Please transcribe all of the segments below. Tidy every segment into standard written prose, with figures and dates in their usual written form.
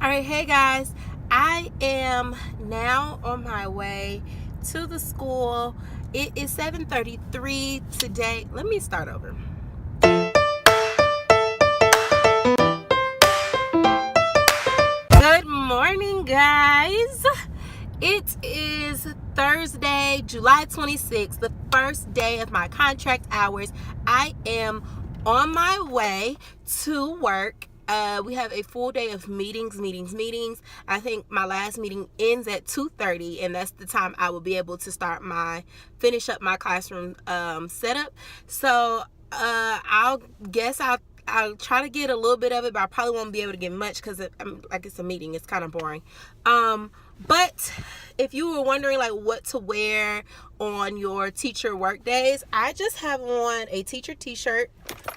Alright, hey guys, I am now on my way to the school. It is 7:33 today. Let me start over. Good morning, guys. It is Thursday, July 26th, the first day of my contract hours. I am on my way to work. We have a full day of meetings. I think my last meeting ends at 2:30, and that's the time I will be able to finish up my classroom setup. So I'll try to get a little bit of it, but I probably won't be able to get much because it's a meeting. It's kind of boring. But if you were wondering like what to wear on your teacher work days, I just have on a teacher t-shirt.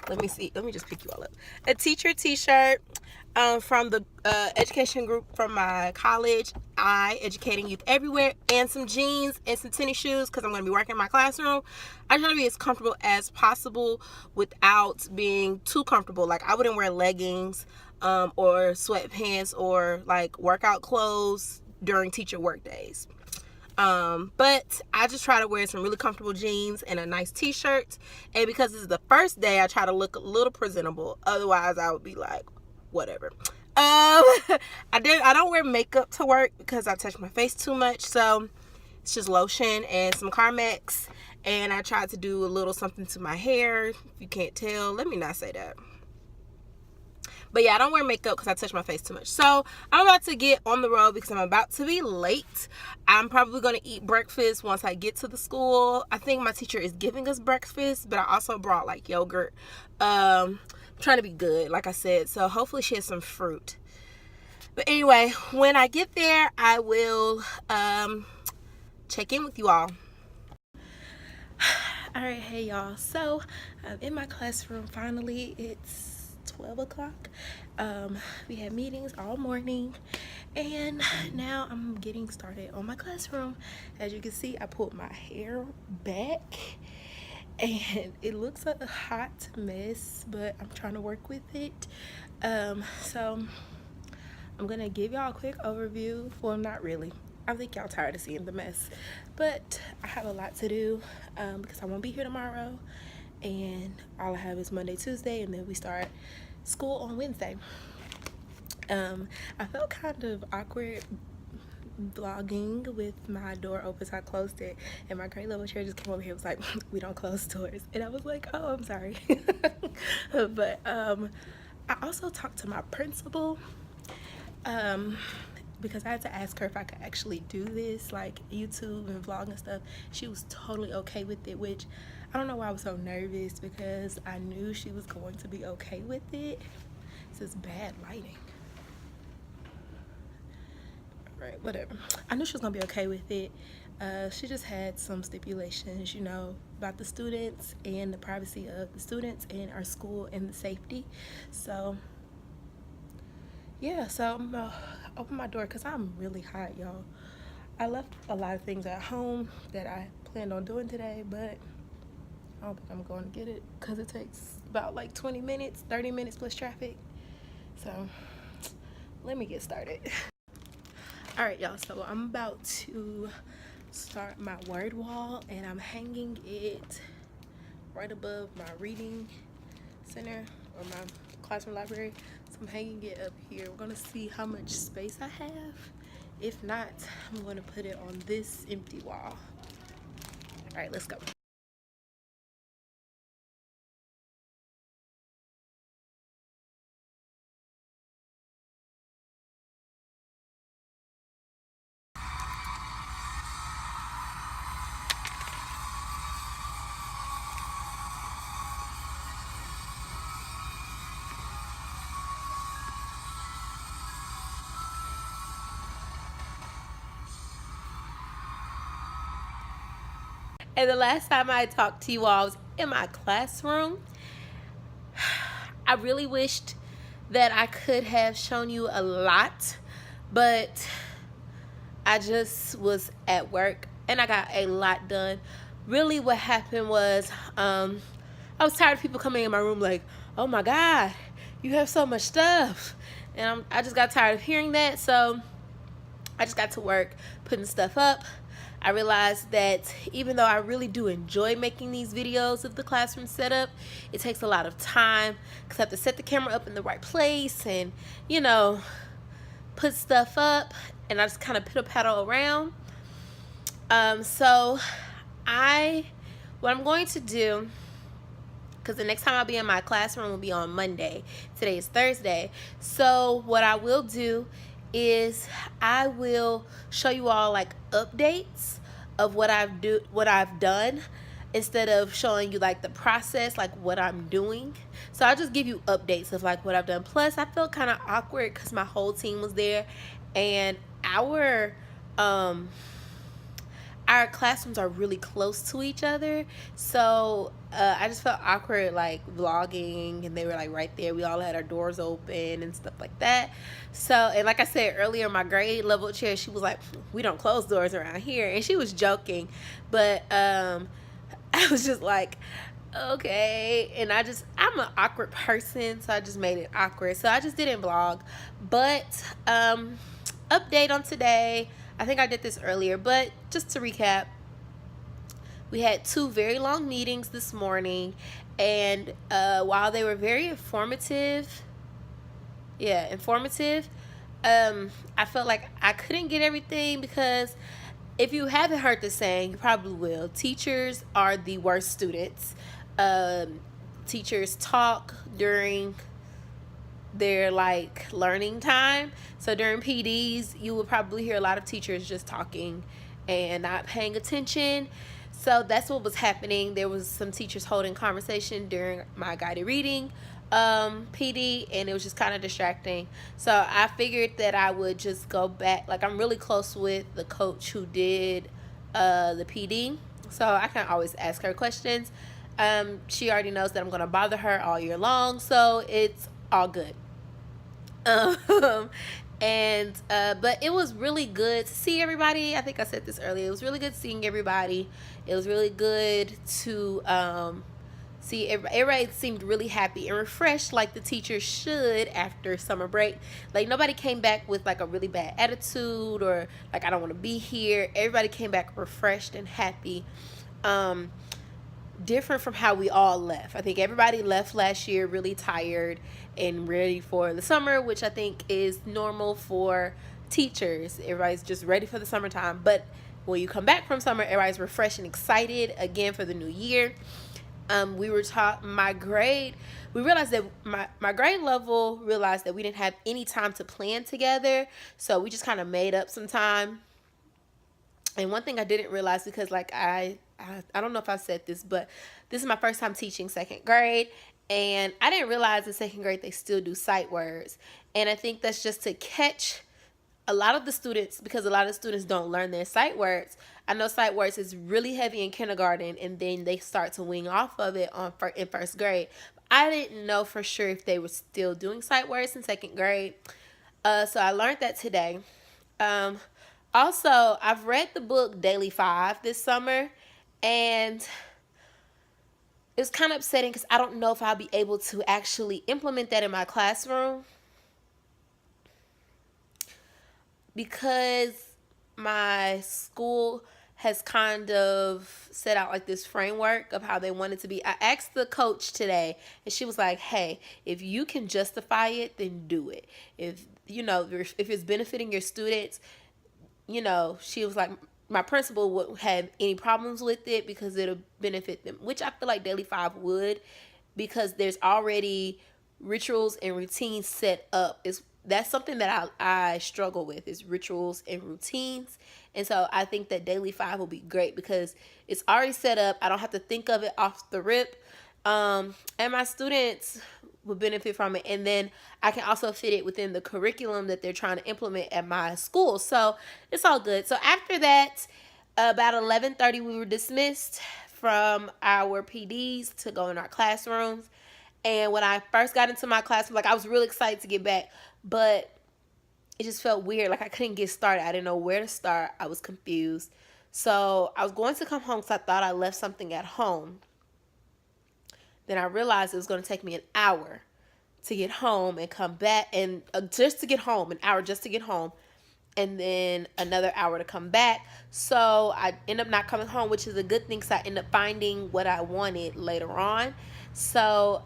Let me just pick you all up. A teacher t-shirt from the education group from my college, Educating Youth Everywhere, and some jeans and some tennis shoes because I'm going to be working in my classroom. I try to be as comfortable as possible without being too comfortable. Like, I wouldn't wear leggings or sweatpants or like workout clothes during teacher work days. But I just try to wear some really comfortable jeans and a nice t-shirt. And because this is the first day, I try to look a little presentable. Otherwise, I would be like, whatever. I don't wear makeup to work because I touch my face too much. So it's just lotion and some Carmex. And I tried to do a little something to my hair. If you can't tell, let me not say that. But yeah, I don't wear makeup because I touch my face too much. So I'm about to get on the road because I'm about to be late. I'm probably going to eat breakfast once I get to the school. I think my teacher is giving us breakfast, but I also brought like yogurt. I'm trying to be good, like I said. So hopefully she has some fruit. But anyway, when I get there, I will check in with you all. All right, hey y'all. So I'm in my classroom finally. It's 12 o'clock. We had meetings all morning, and now I'm getting started on my classroom. As you can see, I pulled my hair back and it looks like a hot mess, but I'm trying to work with it. So I'm gonna give y'all a quick overview. Well, not really. I think y'all tired of seeing the mess, but I have a lot to do because I won't be here tomorrow, and all I have is Monday, Tuesday, and then we start school on Wednesday. I felt kind of awkward vlogging with my door open, so I closed it, and my grade level chair just came over here and was like, we don't close doors, and I was like, oh, I'm sorry. But I also talked to my principal because I had to ask her if I could actually do this, like YouTube and vlog and stuff. She was totally okay with it, which I don't know why I was so nervous, because I knew she was going to be okay with it. This is bad lighting. Right, whatever. I knew she was gonna be okay with it. She just had some stipulations, you know, about the students and the privacy of the students and our school and the safety. So yeah, so I'm gonna open my door because I'm really hot, y'all. I left a lot of things at home that I planned on doing today, but I don't think I'm going to get it because it takes about like 20 minutes, 30 minutes plus traffic. So let me get started. All right, y'all, so I'm about to start my word wall, and I'm hanging it right above my reading center or my classroom library. So I'm hanging it up here. We're gonna see how much space I have. If not, I'm gonna put it on this empty wall. All right, let's go. And the last time I talked to you all was in my classroom. I really wished that I could have shown you a lot, but I just was at work and I got a lot done. Really what happened was I was tired of people coming in my room like, oh my God, you have so much stuff. And I just got tired of hearing that, so I just got to work putting stuff up. I realized that even though I really do enjoy making these videos of the classroom setup, it takes a lot of time because I have to set the camera up in the right place and, you know, put stuff up, and I just kind of piddle paddle around. So what I'm going to do, because the next time I'll be in my classroom will be on Monday. Today is Thursday. So what I will do is I will show you all like updates of what I've done, instead of showing you like the process, like what I'm doing. So I'll just give you updates of like what I've done. Plus I felt kind of awkward because my whole team was there, and our classrooms are really close to each other, so I just felt awkward like vlogging, and they were like right there. We all had our doors open and stuff like that. So, and like I said earlier, my grade level chair, she was like, we don't close doors around here, and she was joking, but I was just like, okay. And I'm an awkward person, so I just made it awkward, so I just didn't vlog. But update on today, I think I did this earlier, but just to recap, we had 2 very long meetings this morning, and while they were very informative, I felt like I couldn't get everything, because if you haven't heard the saying, you probably will. Teachers are the worst students. Teachers talk during their like learning time. So during PDs, you will probably hear a lot of teachers just talking and not paying attention. So that's what was happening. There was some teachers holding conversation during my guided reading PD, and it was just kind of distracting. So I figured that I would just go back. Like, I'm really close with the coach who did the PD, so I can always ask her questions. She already knows that I'm going to bother her all year long, so it's all good. But it was really good to see everybody. I think I said this earlier. It was really good seeing everybody. It was really good to see everybody seemed really happy and refreshed, like the teachers should after summer break. Like, nobody came back with like a really bad attitude or like, I don't want to be here. Everybody came back refreshed and happy. Different from how we all left. I think everybody left last year really tired and ready for the summer, which I think is normal for teachers. Everybody's just ready for the summertime. But when you come back from summer, everybody's refreshed and excited again for the new year. We were taught we realized that my grade level realized that we didn't have any time to plan together. So we just kind of made up some time. And one thing I didn't realize, because like I don't know if I said this, but this is my first time teaching 2nd grade, and I didn't realize in 2nd grade they still do sight words. And I think that's just to catch a lot of the students, because a lot of students don't learn their sight words. I know sight words is really heavy in kindergarten, and then they start to wing off of it in 1st grade. I didn't know for sure if they were still doing sight words in 2nd grade. So I learned that today. Also, I've read the book Daily 5 this summer, and it's kind of upsetting because I don't know if I'll be able to actually implement that in my classroom, because my school has kind of set out like this framework of how they want it to be. I asked the coach today, and she was like, hey, if you can justify it, then do it. If it's benefiting your students, she was like, my principal wouldn't have any problems with it because it'll benefit them, which I feel like Daily 5 would, because there's already rituals and routines set up. That's something that I struggle with, is rituals and routines. And so I think that Daily 5 will be great because it's already set up. I don't have to think of it off the rip. And my students will benefit from it. And then I can also fit it within the curriculum that they're trying to implement at my school. So it's all good. So after that, about 11:30, we were dismissed from our PDs to go in our classrooms. And when I first got into my classroom, like, I was really excited to get back, but it just felt weird. Like, I couldn't get started. I didn't know where to start. I was confused. So I was going to come home because I thought I left something at home. Then I realized it was going to take me an hour to get home and come back, and just to get home, an hour just to get home, and then another hour to come back. So I end up not coming home, which is a good thing because I end up finding what I wanted later on. So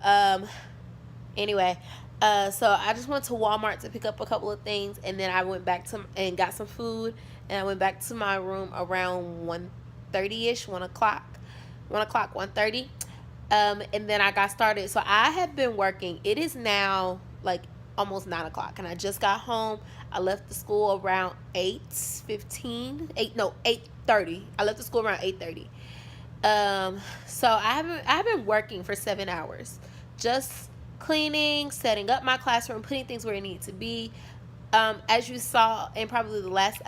anyway, so I just went to Walmart to pick up a couple of things, and then I went back to and got some food, and I went back to my room around 1:30ish, 1 o'clock, 1:30. And then I got started. So I have been working. It is now like almost 9 o'clock, and I just got home. I left the school around 8:30. I left the school around 8:30. So I've been working for 7 hours, just cleaning, setting up my classroom, putting things where it needs to be. As you saw, and probably the last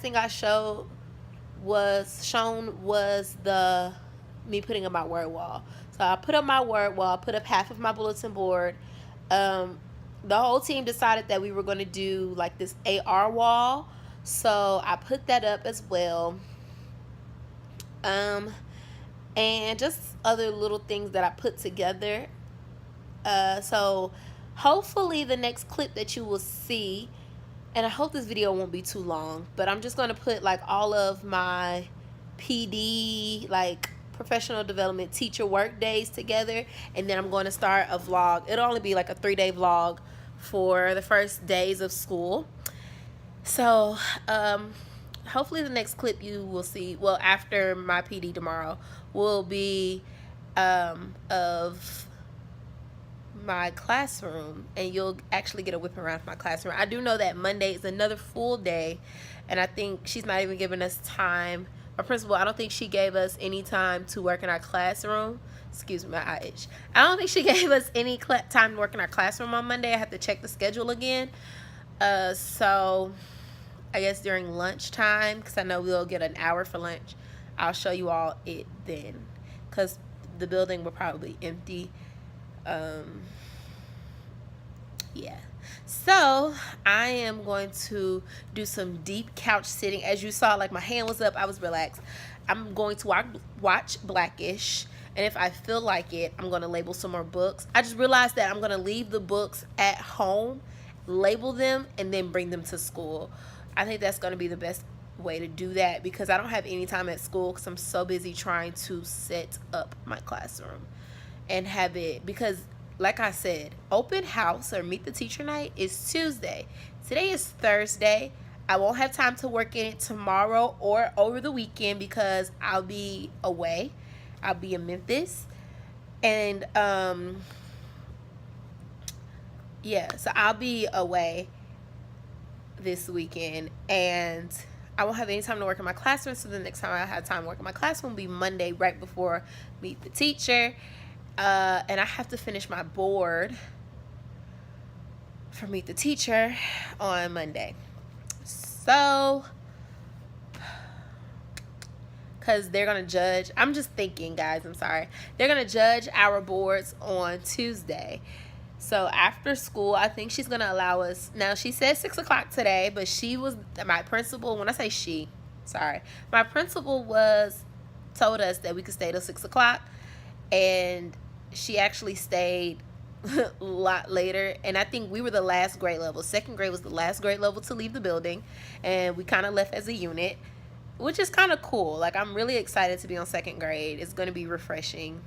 thing I shown was the me putting up my word wall. So I put up my word wall, put up half of my bulletin board. The whole team decided that we were going to do like this AR wall, so I put that up as well. And just other little things that I put together. So hopefully the next clip that you will see, and I hope this video won't be too long, but I'm just going to put like all of my PD, like professional development teacher work days together, and then I'm going to start a vlog. It'll only be like a 3-day vlog for the first days of school. So hopefully the next clip you will see, well, after my PD tomorrow, will be of my classroom, and you'll actually get a whip around my classroom. I do know that Monday is another full day, and I think she's not even giving us time. Our principal, I don't think she gave us any time to work in our classroom. Excuse me, my eye itch. I don't think she gave us any time to work in our classroom on Monday. I have to check the schedule again. So I guess during lunchtime, because I know we'll get an hour for lunch, I'll show you all it then, because the building will probably empty. Yeah, so I am going to do some deep couch sitting. As you saw, like my hand was up, I was relaxed. I'm going to watch Blackish, and if I feel like it, I'm going to label some more books. I just realized that I'm going to leave the books at home, label them, and then bring them to school. I think that's going to be the best way to do that, because I don't have any time at school because I'm so busy trying to set up my classroom and have it, because like I said, open house or meet the teacher night is Tuesday. Today is Thursday. I won't have time to work in it tomorrow or over the weekend because I'll be away. I'll be in Memphis. And yeah, so I'll be away this weekend, and I won't have any time to work in my classroom. So the next time I have time to work in my classroom will be Monday, right before meet the teacher. And I have to finish my board for meet the teacher on Monday. So, because they're going to judge, I'm just thinking, guys, I'm sorry. They're going to judge our boards on Tuesday. So after school, I think she's going to allow us. Now, she said 6 o'clock today, but she was, my principal, when I say she, sorry, my principal told us that we could stay till 6 o'clock. And she actually stayed a lot later, and I think we were the last grade level. Second grade was the last grade level to leave the building, and we kind of left as a unit, which is kind of cool. Like, I'm really excited to be on second grade. It's going to be refreshing.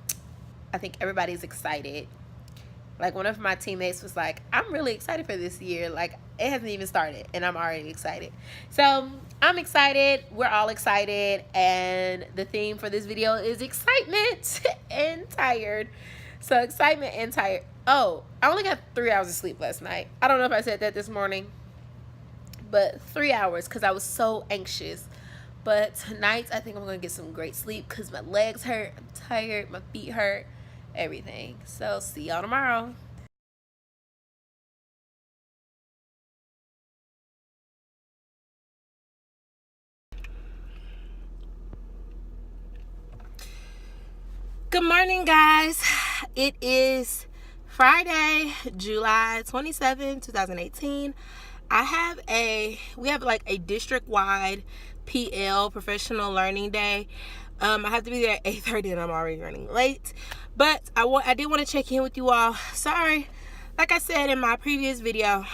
I think everybody's excited. Like, one of my teammates was like, I'm really excited for this year. Like, it hasn't even started, and I'm already excited. So I'm excited. We're all excited. And the theme for this video is excitement and tired. So excitement and tired. Oh, I only got 3 hours of sleep last night. I don't know if I said that this morning, but 3 hours because I was so anxious. But tonight, I think I'm going to get some great sleep because my legs hurt. I'm tired. My feet hurt. Everything. So see y'all tomorrow. Good morning, guys. It is Friday, July 27, 2018. We have like a district-wide PL, Professional Learning Day. I have to be there at 8:30 and I'm already running late. But I did want to check in with you all. Sorry like I said in my previous video,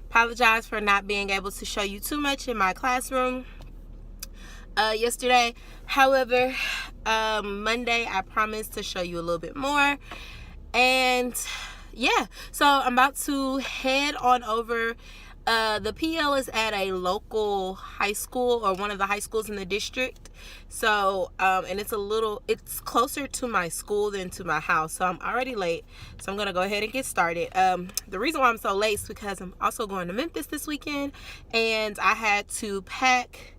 apologize for not being able to show you too much in my classroom yesterday. However, Monday I promised to show you a little bit more. And yeah, so I'm about to head on over. The PL is at a local high school, or one of the high schools in the district. So and it's closer to my school than to my house, so I'm already late, so I'm gonna go ahead and get started. The reason why I'm so late is because I'm also going to Memphis this weekend, and I had to pack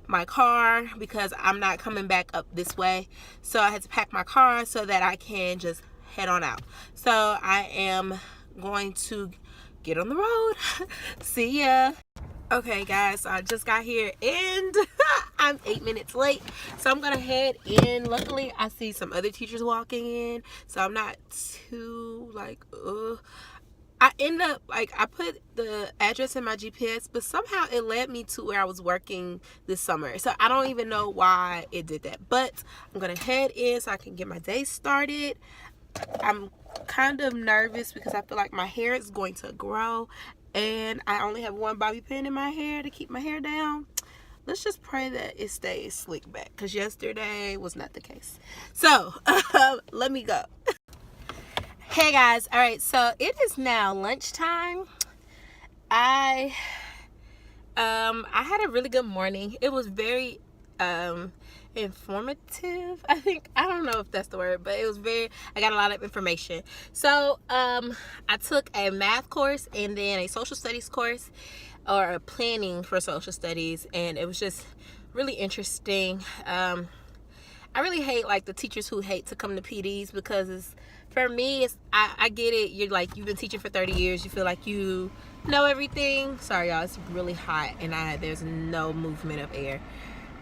my car because I'm not coming back up this way. So I had to pack my car so that I can just head on out. So I am going to get on the road. See ya. Okay guys, so I just got here and I'm 8 minutes late, so I'm gonna head in. Luckily I see some other teachers walking in, so I'm not too like I end up like, I put the address in my GPS, but somehow it led me to where I was working this summer. So I don't even know why it did that, but I'm gonna head in so I can get my day started. I'm kind of nervous because I feel like my hair is going to grow, and I only have one bobby pin in my hair to keep my hair down. Let's just pray that it stays slick back, because yesterday was not the case. So let me go. Hey guys, all right, so it is now lunchtime. I had a really good morning. It was very informative, I think. I don't know if that's the word, but I got a lot of information. So I took a math course and then a social studies course, or a planning for social studies, and it was just really interesting. I really hate like the teachers who hate to come to PDs, because for me, I get it. You're like, you've been teaching for 30 years. You feel like you know everything. Sorry, y'all. It's really hot, and there's no movement of air.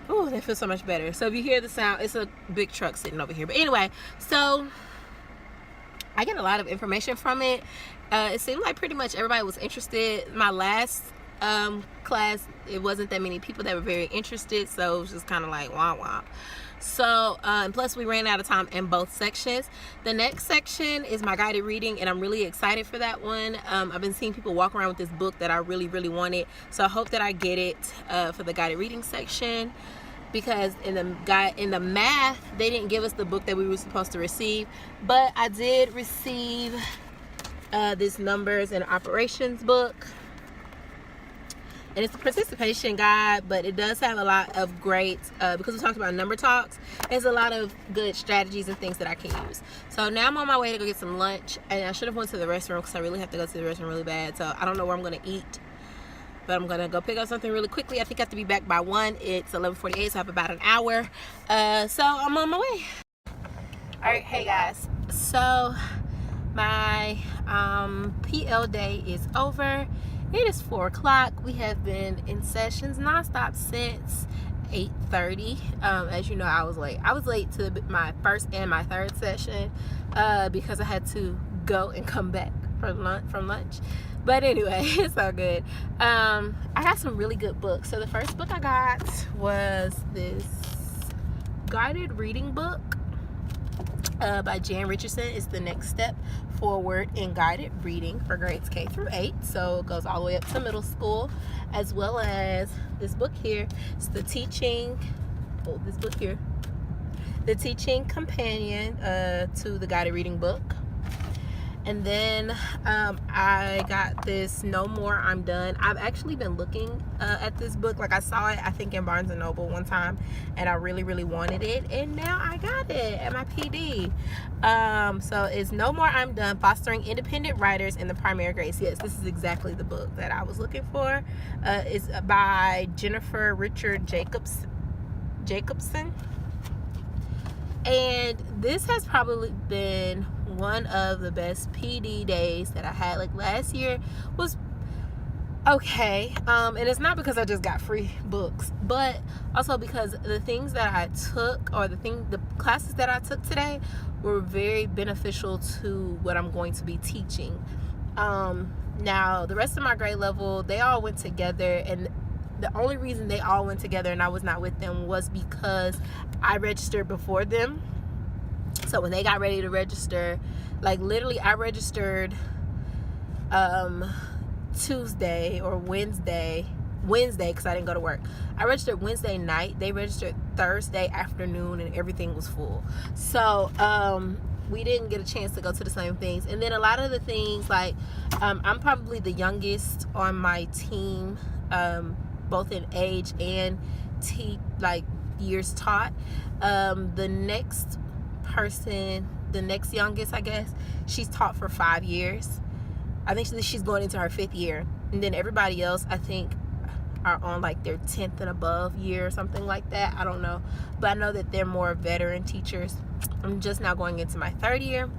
Oh, that feels so much better. So if you hear the sound, it's a big truck sitting over here. But anyway, so I get a lot of information from it. It seemed like pretty much everybody was interested. My last class, it wasn't that many people that were very interested, so it was just kind of like wah wah. So and plus we ran out of time in both sections. The next section is my guided reading, and I'm really excited for that one. I've been seeing people walk around with this book that I really wanted, so I hope that I get it for the guided reading section, because in the math they didn't give us the book that we were supposed to receive, but I did receive this numbers and operations book. And it's a participation guide, but it does have a lot of great, because we talked about number talks, there's a lot of good strategies and things that I can use. So now I'm on my way to go get some lunch, and I should have went to the restroom because I really have to go to the restroom really bad. So I don't know where I'm going to eat, but I'm going to go pick up something really quickly. I think I have to be back by 1. It's 11:48, so I have about an hour. So I'm on my way. All right, hey guys. So my PL day is over. It is 4 o'clock. We have been in sessions nonstop since 8:30. As you know, I was late. I was late to my first and my third session because I had to go and come back from lunch. But anyway, it's all good. I got some really good books. So the first book I got was this guided reading book by Jan Richardson. It's the next step forward in guided reading for grades K through 8. So it goes all the way up to middle school, as well as this book here. It's the teaching companion to the guided reading book. And then I got this No More, I'm Done. I've actually been looking at this book. Like, I saw it, I think, in Barnes & Noble one time, and I really wanted it, and now I got it at my PD. So it's No More, I'm Done, Fostering Independent Writers in the Primary Grades. Yes, this is exactly the book that I was looking for. It's by Jennifer Richard Jacobson. And this has probably been one of the best PD days that I had. Like, last year was okay, and it's not because I just got free books, but also because the things that I took, or the classes that I took today, were very beneficial to what I'm going to be teaching. Now the rest of my grade level, they all went together, and the only reason they all went together and I was not with them was because I registered before them. So when they got ready to register, like literally I registered Tuesday or Wednesday because I didn't go to work. I registered Wednesday night. They registered Thursday afternoon, and everything was full. So we didn't get a chance to go to the same things. And then a lot of the things, like I'm probably the youngest on my team, both in age and years taught. The next person, the next youngest, I guess, she's taught for 5 years. I think she's going into her 5th year. And then everybody else, I think, are on like their 10th and above year or something like that. I don't know. But I know that they're more veteran teachers. I'm just now going into my 3rd year.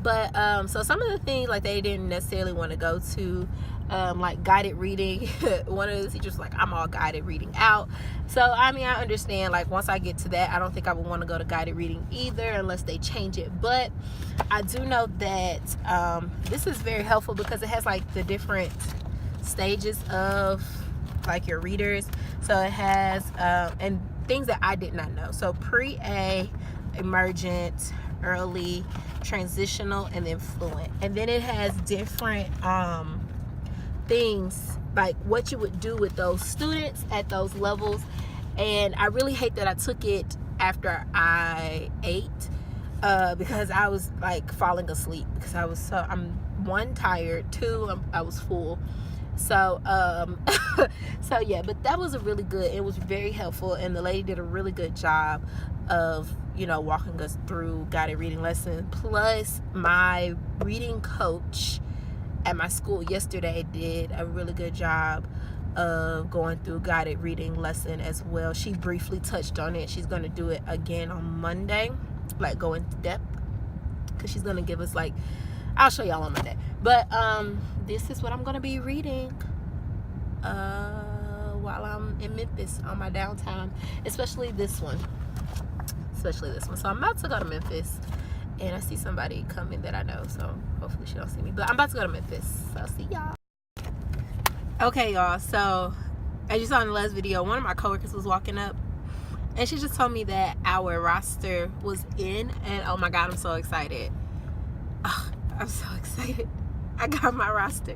But so some of the things, like, they didn't necessarily want to go to, like guided reading. One of the teachers was like, I'm all guided reading out. So I mean, I understand, like, once I get to that, I don't think I would want to go to guided reading either unless they change it. But I do know that this is very helpful because it has like the different stages of like your readers. So it has and things that I did not know. So pre-A, emergent, early, transitional, and then fluent. And then it has different things, like what you would do with those students at those levels. And I really hate that I took it after I ate, because I was like falling asleep because I'm 1, tired, 2, I was full. So so yeah, but that was a really good, it was very helpful, and the lady did a really good job of, you know, walking us through guided reading lesson. Plus my reading coach at my school yesterday did a really good job of going through guided reading lesson as well. She briefly touched on it. She's going to do it again on Monday, like go into depth, because she's going to give us, like, I'll show y'all on Monday. But this is what I'm going to be reading while I'm in Memphis on my downtime, especially this one. So I'm about to go to Memphis, and I see somebody coming that I know, so hopefully she don't see me. But I'm about to go to Memphis, so see y'all. Okay, y'all, so as you saw in the last video, one of my coworkers was walking up, and she just told me that our roster was in, and oh my God, I'm so excited. Oh, I'm so excited. I got my roster.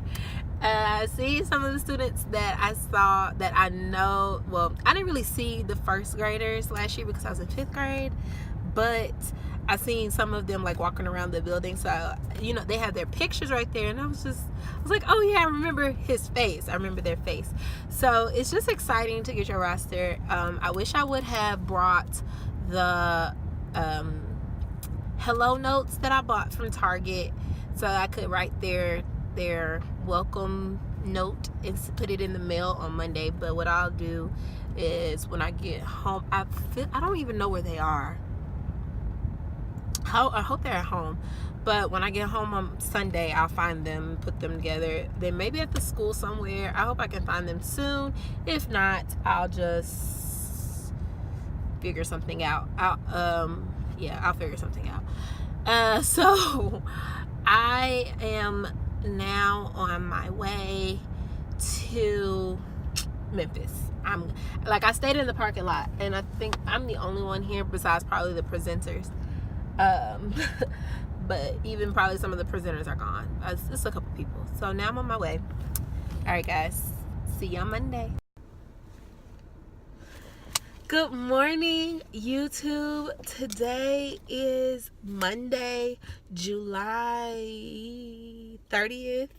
See some of the students that I saw that I know. Well, I didn't really see the first graders last year because I was in 5th grade, but I seen some of them like walking around the building. So, you know, they had their pictures right there, and I was like, oh yeah, I remember his face. I remember their face. So it's just exciting to get your roster. I wish I would have brought the hello notes that I bought from Target, so I could write their welcome note and put it in the mail on Monday. But what I'll do is when I get home, I don't even know where they are. I hope they're at home, but when I get home on Sunday, I'll find them, put them together. They may be at the school somewhere. I hope I can find them soon. If not, I'll just figure something out. I'll figure something out. So I am now on my way to Memphis. I stayed in the parking lot, and I think I'm the only one here besides probably the presenters. But even probably some of the presenters are gone. Just a couple people. So now I'm on my way. All right, guys. See you on Monday. Good morning, YouTube. Today is Monday, July 30th.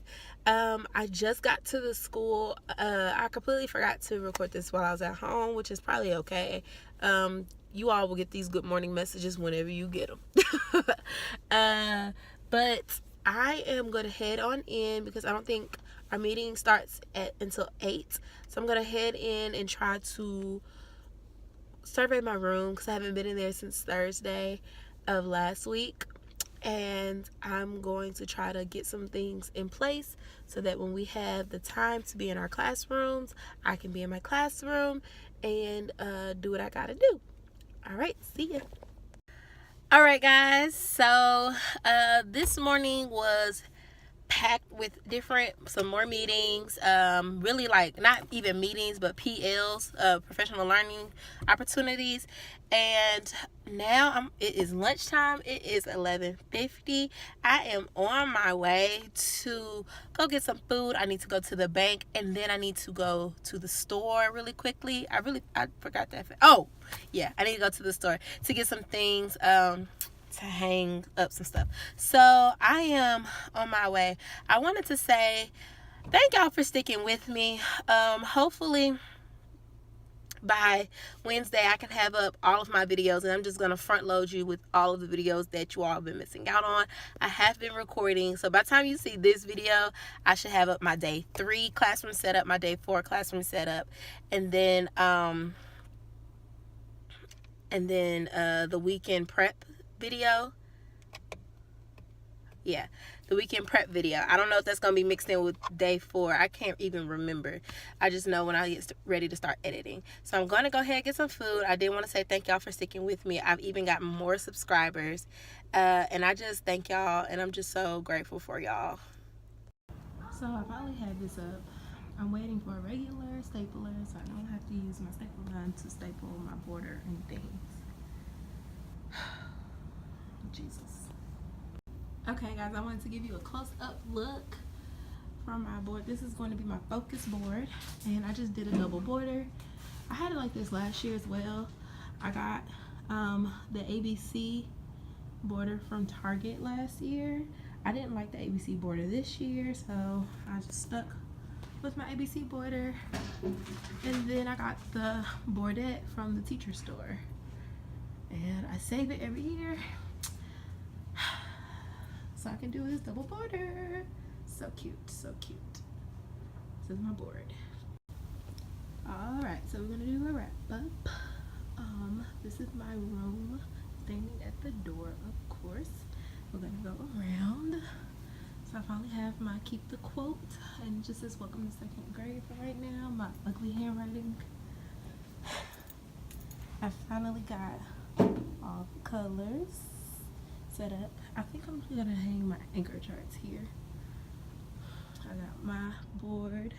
I just got to the school. I completely forgot to record this while I was at home, which is probably okay. You all will get these good morning messages whenever you get them. But I am going to head on in because I don't think our meeting starts until 8. So I'm going to head in and try to survey my room because I haven't been in there since Thursday of last week. And I'm going to try to get some things in place so that when we have the time to be in our classrooms, I can be in my classroom and do what I gotta do. All right, see ya. All right, guys, so this morning was packed with some more meetings, really like not even meetings but PLs, professional learning opportunities. And now it is lunchtime. It is 11:50. I am on my way to go get some food. I need to go to the bank, and then I need to go to the store really quickly. I forgot that. Oh yeah, I need to go to the store to get some things, to hang up some stuff. So I am on my way. I wanted to say thank y'all for sticking with me. Hopefully by Wednesday I can have up all of my videos, and I'm just going to front load you with all of the videos that you all have been missing out on. I have been recording, so by the time you see this video, I should have up my day 3 classroom setup, my day 4 classroom setup, and then the weekend prep video. Yeah, the weekend prep video. I don't know if that's going to be mixed in with day 4. I can't even remember. I just know when I get ready to start editing. So I'm going to go ahead and get some food. I did want to say thank y'all for sticking with me. I've even got more subscribers. And I just thank y'all, and I'm just so grateful for y'all. So I finally had this up. I'm waiting for a regular stapler so I don't have to use my staple gun to staple my border and things. Jesus. Okay guys, I wanted to give you a close-up look from my board. This is going to be my focus board, and I just did a double border. I had it like this last year as well. I got the ABC border from Target last year. I didn't like the ABC border this year, so I just stuck with my ABC border. And then I got the Bordette from the teacher store, and I save it every year so I can do this double border. So cute, so cute. This is my board. Alright, so we're gonna do a wrap up. This is my room, standing at the door, of course. We're gonna go around. So I finally have my keep the quote, and it just says welcome to 2nd grade for right now. My ugly handwriting. I finally got all the colors set up. I think I'm gonna hang my anchor charts here. I got my board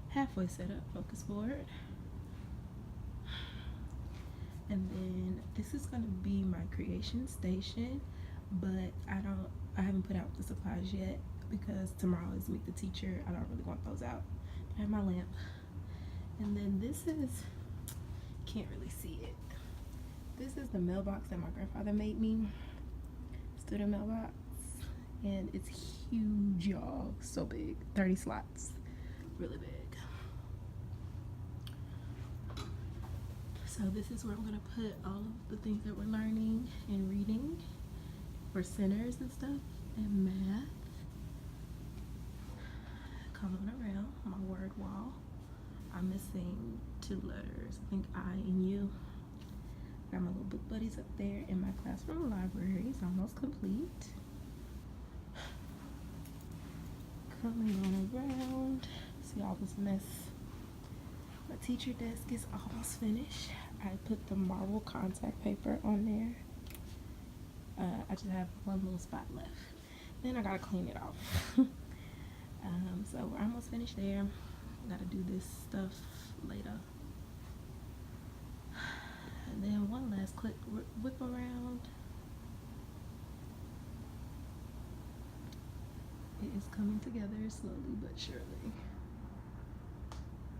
halfway set up, focus board. And then this is gonna be my creation station, but I haven't put out the supplies yet because tomorrow is meet the teacher. I don't really want those out. I have my lamp. And then this is, can't really see it. This is the mailbox that my grandfather made me. Student mailbox, and it's huge, y'all. So big, 30 slots, really big. So this is where I'm gonna put all of the things that we're learning and reading for centers and stuff and math. Coming around my word wall, I'm missing 2 letters. I think I and U. Got my little book buddies up there, and my classroom library is almost complete. Coming on around, see all this mess. My teacher desk is almost finished. I put the marble contact paper on there. I just have one little spot left. Then I gotta clean it off. So we're almost finished there. Gotta do this stuff later. And then one last quick whip around. It is coming together slowly but surely.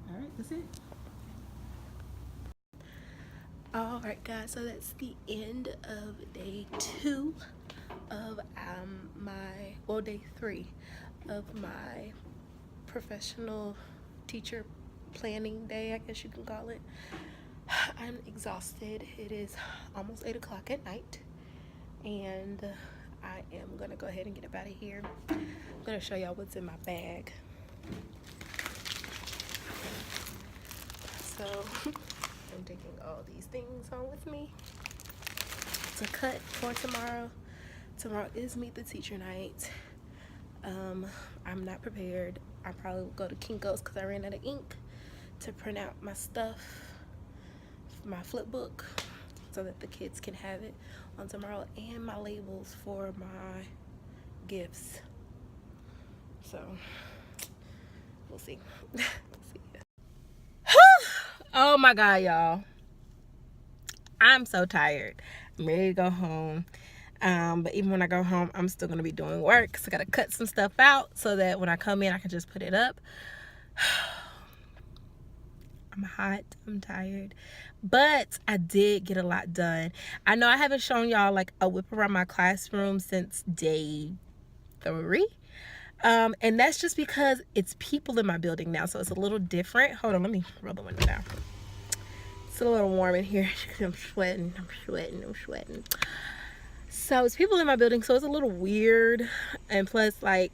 Alright, that's it. Alright guys, so that's the end of day 2 of day 3 of my professional teacher planning day, I guess you can call it. I'm exhausted. It is almost 8 o'clock at night, and I am gonna go ahead and get up out of here. I'm gonna show y'all what's in my bag. So I'm taking all these things home with me to cut for tomorrow. Tomorrow is meet the teacher night. I'm not prepared. I probably will go to Kinko's because I ran out of ink to print out my stuff, my flip book, so that the kids can have it on tomorrow, and my labels for my gifts. so we'll see. Oh my God, y'all. I'm so tired. I'm ready to go home. But even when I go home, I'm still gonna be doing work. So I gotta cut some stuff out so that when I come in, I can just put it up. I'm hot, I'm tired, but I did get a lot done. I know I haven't shown y'all like a whip around my classroom since day 3. And that's just because it's people in my building now, so it's a little different. Hold on, let me roll the window down. It's a little warm in here. I'm sweating. So it's people in my building, so it's a little weird. And plus, like,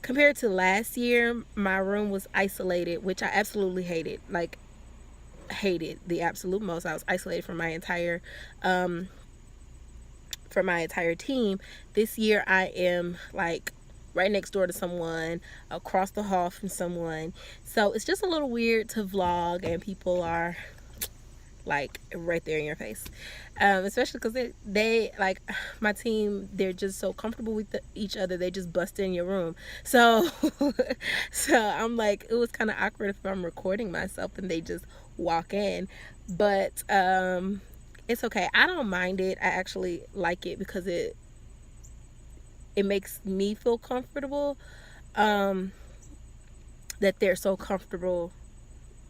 compared to last year, my room was isolated, which I absolutely hated. Like, hated the absolute most. I was isolated from my entire team. This year I am like right next door to someone, across the hall from someone, so it's just a little weird to vlog and people are like right there in your face, especially because they like my team, they're just so comfortable with each other, they just bust in your room. So I'm like, it was kind of awkward if I'm recording myself and they just walk in, but it's okay. I don't mind it. I actually like it because it makes me feel comfortable, that they're so comfortable,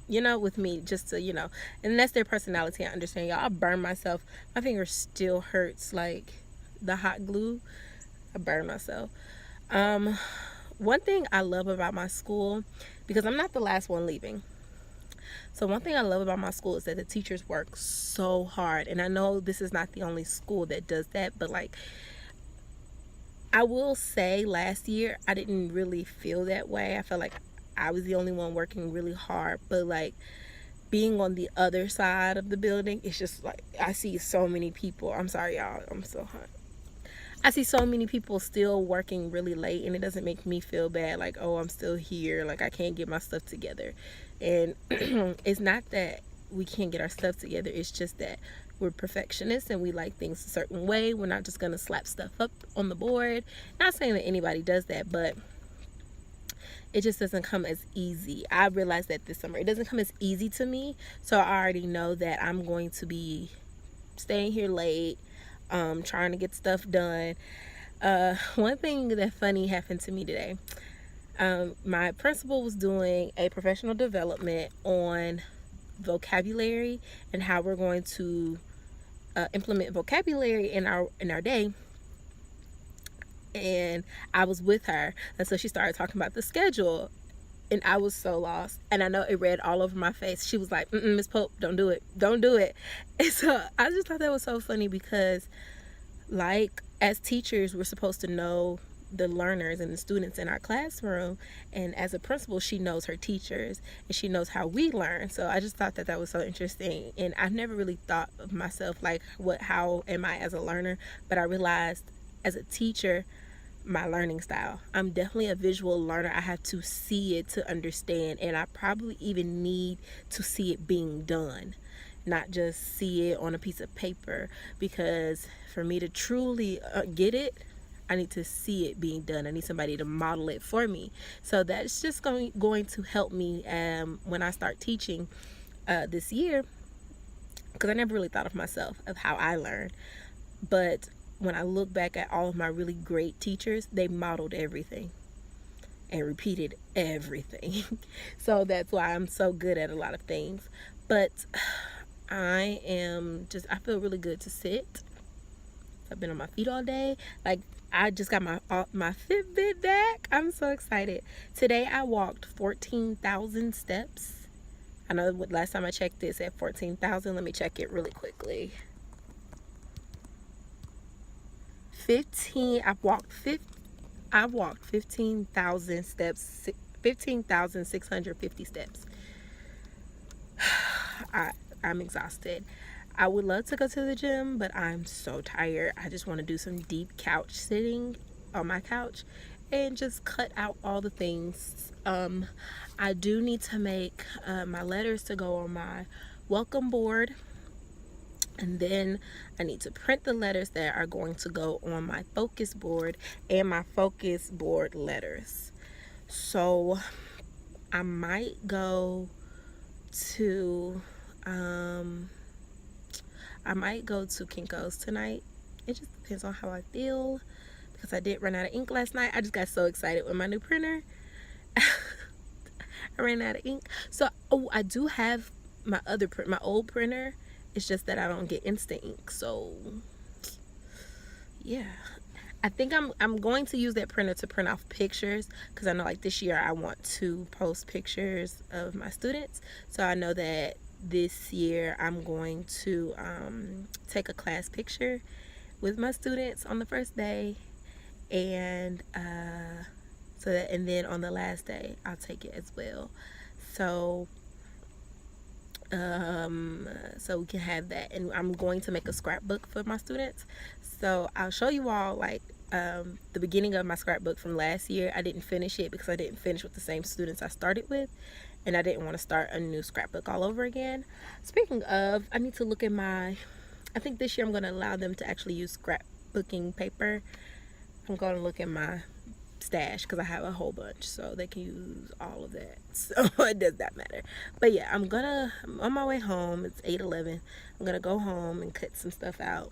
you know, with me, just to, you know, and that's their personality. I understand, y'all. I burn myself. My finger still hurts, like the hot glue. I burn myself. One thing I love about my school, because I'm not the last one leaving, so one thing I love about my school is that the teachers work so hard. And I know this is not the only school that does that, but like, I will say last year I didn't really feel that way. I felt like I was the only one working really hard, but like being on the other side of the building, it's just like I see so many people. I'm sorry, y'all, I'm so hot. I see so many people still working really late, and it doesn't make me feel bad, like, oh, I'm still here, like I can't get my stuff together. And it's not that we can't get our stuff together, it's just that we're perfectionists and we like things a certain way. We're not just gonna slap stuff up on the board. Not saying that anybody does that, but it just doesn't come as easy. I realized that this summer it doesn't come as easy to me, so I already know that I'm going to be staying here late, trying to get stuff done. One thing that funny happened to me today. My principal was doing a professional development on vocabulary and how we're going to implement vocabulary in our day. And I was with her, and so she started talking about the schedule, and I was so lost, and I know it read all over my face. She was like, Miss Pope, don't do it, and so I just thought that was so funny, because like as teachers, we're supposed to know the learners and the students in our classroom, and as a principal, she knows her teachers and she knows how we learn. So I just thought that that was so interesting, and I've never really thought of myself like how am I as a learner, but I realized as a teacher, my learning style, I'm definitely a visual learner. I have to see it to understand, and I probably even need to see it being done, not just see it on a piece of paper, because for me to truly get it, I need to see it being done. I need somebody to model it for me. So that's just going to help me when I start teaching this year, because I never really thought of myself of how I learn. But when I look back at all of my really great teachers, they modeled everything and repeated everything. So that's why I'm so good at a lot of things. But I feel really good to sit. I've been on my feet all day. Like, I just got my Fitbit back. I'm so excited. Today I walked 14,000 steps. I know last time I checked this at 14,000. Let me check it really quickly. I've walked 15,000 steps, 15,650 steps. I'm exhausted. I would love to go to the gym, but I'm so tired. I just want to do some deep couch sitting on my couch and just cut out all the things. I do need to make my letters to go on my welcome board, and then I need to print the letters that are going to go on my focus board and my focus board letters. So I might go to Kinko's tonight. It just depends on how I feel, because I did run out of ink last night. I just got so excited with my new printer. I ran out of ink. So I do have my old printer. It's just that I don't get instant ink. So yeah, I think I'm going to use that printer to print off pictures, because I know like this year I want to post pictures of my students. So I know that this year I'm going to take a class picture with my students on the first day, and and then on the last day I'll take it as well. So so we can have that. And I'm going to make a scrapbook for my students, so I'll show you all like the beginning of my scrapbook from last year. I didn't finish it because I didn't finish with the same students I started with, and I didn't want to start a new scrapbook all over again. Speaking of, I need to look at I think this year I'm going to allow them to actually use scrapbooking paper. I'm going to look at my stash because I have a whole bunch, so they can use all of that. So it does not matter. But yeah, I'm on my way home. It's 8:11. I'm gonna go home and cut some stuff out.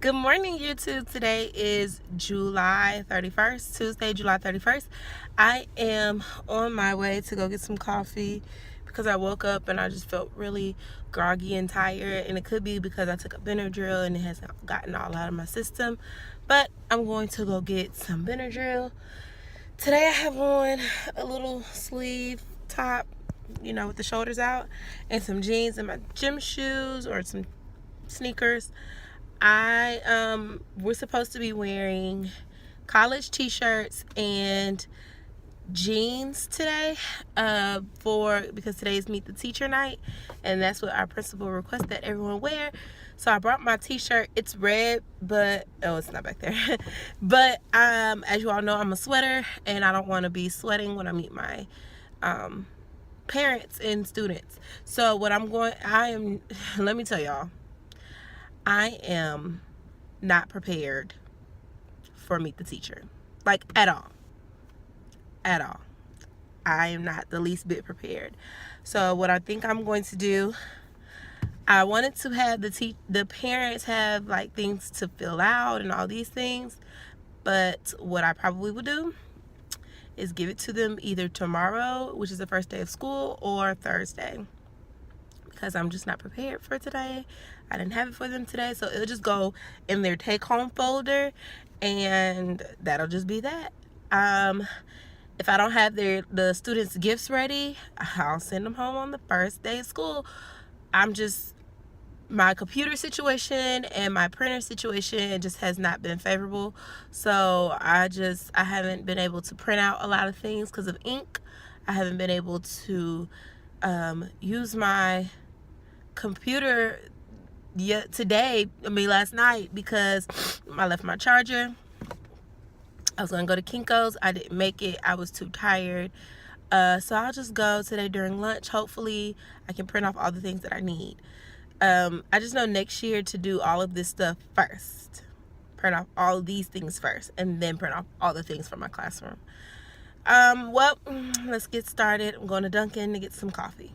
Good morning, YouTube. Today is July 31st, Tuesday, July 31st. I am on my way to go get some coffee because I woke up and I just felt really groggy and tired, and it could be because I took a Benadryl and it hasn't gotten all out of my system. But I'm going to go get some Benadryl. Today I have on a little sleeve top, you know, with the shoulders out, and some jeans and my gym shoes or some sneakers. We're supposed to be wearing college t-shirts and jeans today because today is Meet the Teacher night, and that's what our principal requests that everyone wear. So I brought my t-shirt. It's red, but it's not back there. But as you all know, I'm a sweater, and I don't want to be sweating when I meet my parents and students. So what let me tell y'all, I am not prepared for Meet the Teacher, like at all. I am not the least bit prepared. So what I think I'm going to do, I wanted to have the parents have like things to fill out and all these things, but what I probably will do is give it to them either tomorrow, which is the first day of school, or Thursday, because I'm just not prepared for today. I didn't have it for them today, so it'll just go in their take-home folder, and that'll just be that. If I don't have the students' gifts ready, I'll send them home on the first day of school. My computer situation and my printer situation just has not been favorable. So I haven't been able to print out a lot of things because of ink. I haven't been able to use my computer last night, because I left my charger. I was gonna go to Kinko's. I didn't make it. I was too tired. So I'll just go today during lunch. Hopefully I can print off all the things that I need. I just know next year to do all of this stuff first. Print off all of these things first, and then print off all the things for my classroom. Well, let's get started. I'm going to Dunkin' to get some coffee.